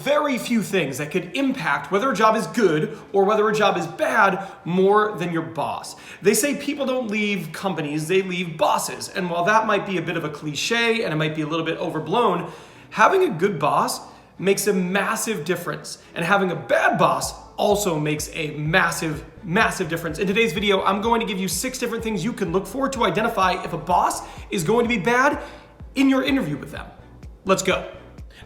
very few things that could impact whether a job is good or whether a job is bad more than your boss. They say people don't leave companies, they leave bosses. And while that might be a bit of a cliche and it might be a little bit overblown, having a good boss makes a massive difference. And having a bad boss also makes a massive, massive difference. In today's video, I'm going to give you 6 different things you can look for to identify if a boss is going to be bad in your interview with them. Let's go.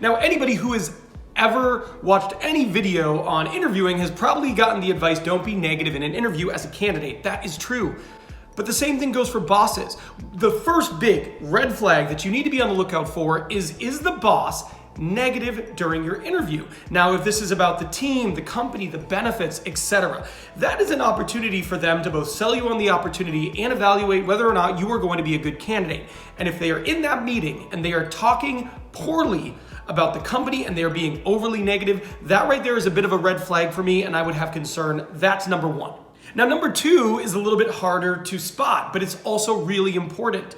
Now, anybody who has ever watched any video on interviewing has probably gotten the advice, don't be negative in an interview as a candidate. That is true. But the same thing goes for bosses. The first big red flag that you need to be on the lookout for is the boss negative during your interview? Now, if this is about the team, the company, the benefits, etc., that is an opportunity for them to both sell you on the opportunity and evaluate whether or not you are going to be a good candidate. And if they are in that meeting and they are talking poorly about the company and they are being overly negative, that right there is a bit of a red flag for me and I would have concern. That's number 1. Now, number 2 is a little bit harder to spot, but it's also really important.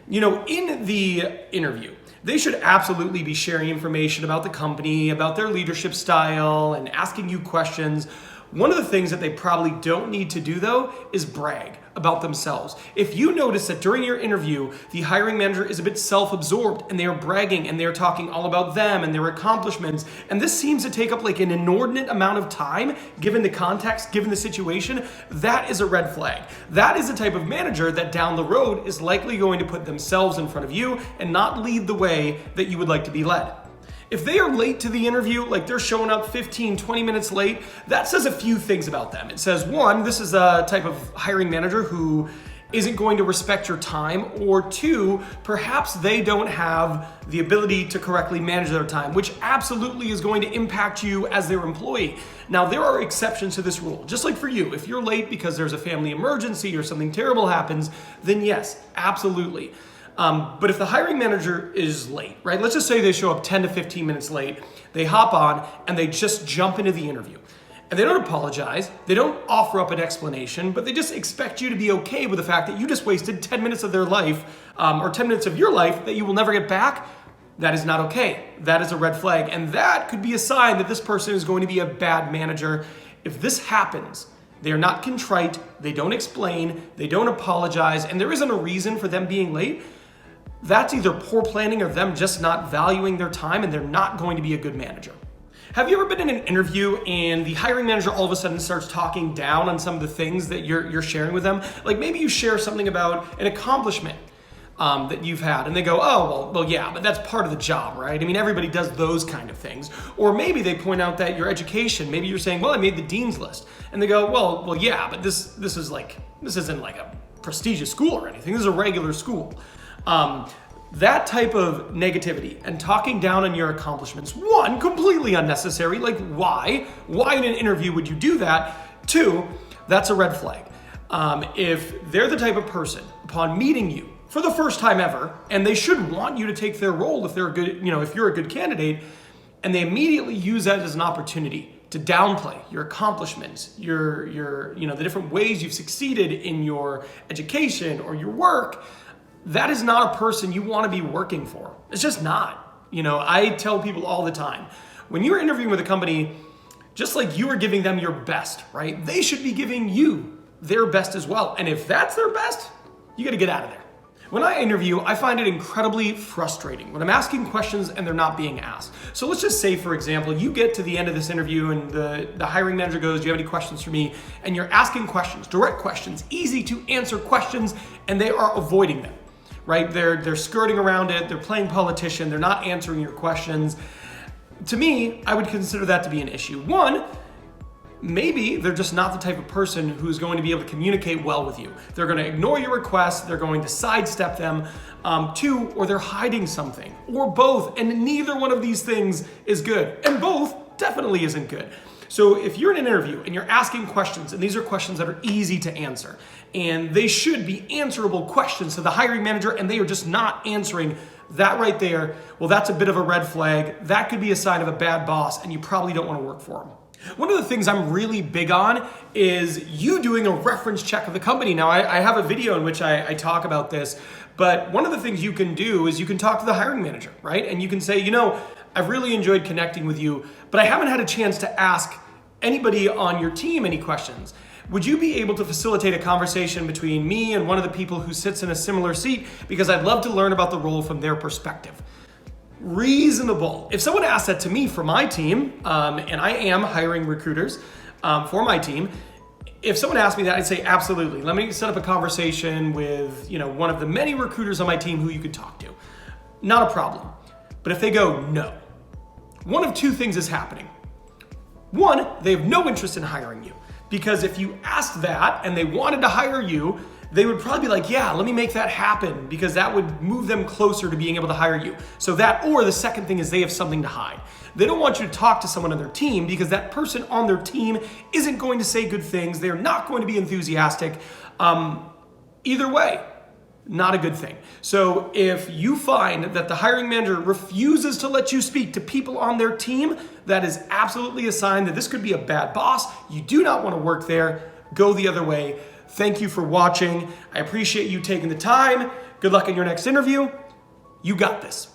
You know, in the interview, they should absolutely be sharing information about the company, about their leadership style, and asking you questions. One of the things that they probably don't need to do, though, is brag about themselves. If you notice that during your interview, the hiring manager is a bit self-absorbed and they are bragging and they're talking all about them and their accomplishments, and this seems to take up like an inordinate amount of time, given the context, given the situation, that is a red flag. That is the type of manager that down the road is likely going to put themselves in front of you and not lead the way that you would like to be led. If they are late to the interview, like they're showing up 15, 20 minutes late, that says a few things about them. It says, 1, this is a type of hiring manager who isn't going to respect your time, or 2, perhaps they don't have the ability to correctly manage their time, which absolutely is going to impact you as their employee. Now, there are exceptions to this rule. Just like for you, if you're late because there's a family emergency or something terrible happens, then yes, absolutely. But if the hiring manager is late, right? Let's just say they show up 10 to 15 minutes late, they hop on and they just jump into the interview. And they don't apologize, they don't offer up an explanation, but they just expect you to be okay with the fact that you just wasted 10 minutes of their life, or 10 minutes of your life that you will never get back. That is not okay. That is a red flag. And that could be a sign that this person is going to be a bad manager. If this happens, they are not contrite, they don't explain, they don't apologize, and there isn't a reason for them being late, that's either poor planning or them just not valuing their time, and they're not going to be a good manager. Have you ever been in an interview and the hiring manager all of a sudden starts talking down on some of the things that you're sharing with them? Like maybe you share something about an accomplishment that you've had, and they go, oh, well, yeah, but that's part of the job, right? I mean, everybody does those kind of things. Or maybe they point out that your education, maybe you're saying, well, I made the dean's list. And they go, well, yeah, but this isn't like a prestigious school or anything. This is a regular school. That type of negativity and talking down on your accomplishments, 1, completely unnecessary. Like why? Why in an interview would you do that? 2, that's a red flag. If they're the type of person, upon meeting you for the first time ever, and they should want you to take their role if they're a good, if you're a good candidate, and they immediately use that as an opportunity to downplay your accomplishments, your the different ways you've succeeded in your education or your work, that is not a person you want to be working for. It's just not. I tell people all the time, when you're interviewing with a company, just like you are giving them your best, right? They should be giving you their best as well. And if that's their best, you got to get out of there. When I interview, I find it incredibly frustrating when I'm asking questions and they're not being asked. So let's just say, for example, you get to the end of this interview and the hiring manager goes, do you have any questions for me? And you're asking questions, direct questions, easy to answer questions, and they are avoiding them. Right? They're skirting around it, they're playing politician, they're not answering your questions. To me, I would consider that to be an issue. 1, maybe they're just not the type of person who's going to be able to communicate well with you. They're going to ignore your requests, they're going to sidestep them. 2, or they're hiding something, or both, and neither one of these things is good. And both definitely isn't good. So if you're in an interview and you're asking questions, and these are questions that are easy to answer, and they should be answerable questions to the hiring manager, and they are just not answering, that right there, well, that's a bit of a red flag. That could be a sign of a bad boss, and you probably don't want to work for them. One of the things I'm really big on is you doing a reference check of the company. Now, I have a video in which I talk about this, but one of the things you can do is you can talk to the hiring manager, right? And you can say, I've really enjoyed connecting with you, but I haven't had a chance to ask anybody on your team any questions. Would you be able to facilitate a conversation between me and one of the people who sits in a similar seat? Because I'd love to learn about the role from their perspective. Reasonable. If someone asked that to me for my team, and I am hiring recruiters for my team, if someone asked me that, I'd say absolutely. Let me set up a conversation with one of the many recruiters on my team who you could talk to. Not a problem. But if they go no, one of two things is happening. One, they have no interest in hiring you. Because if you asked that and they wanted to hire you, they would probably be like, yeah, let me make that happen, because that would move them closer to being able to hire you. So that, or the second thing is they have something to hide. They don't want you to talk to someone on their team because that person on their team isn't going to say good things. They're not going to be enthusiastic. Either way, not a good thing. So if you find that the hiring manager refuses to let you speak to people on their team, that is absolutely a sign that this could be a bad boss. You do not want to work there. Go the other way. Thank you for watching. I appreciate you taking the time. Good luck in your next interview. You got this.